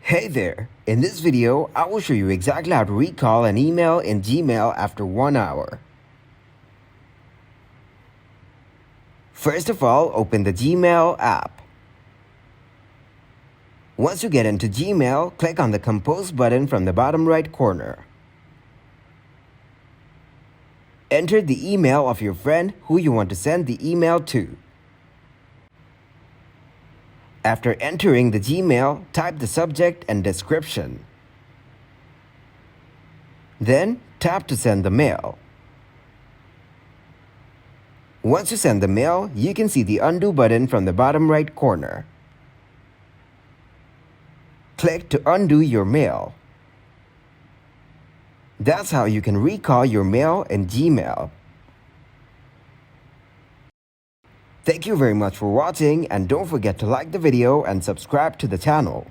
Hey there! In this video, I will show you exactly how to recall an email in Gmail after 1 hour. First of all, open the Gmail app. Once you get into Gmail, click on the Compose button from the bottom right corner. Enter the email of your friend who you want to send the email to. After entering the Gmail, type the subject and description. Then, tap to send the mail. Once you send the mail, you can see the undo button from the bottom right corner. Click to undo your mail. That's how you can recall your mail in Gmail. Thank you very much for watching, and don't forget to like the video and subscribe to the channel.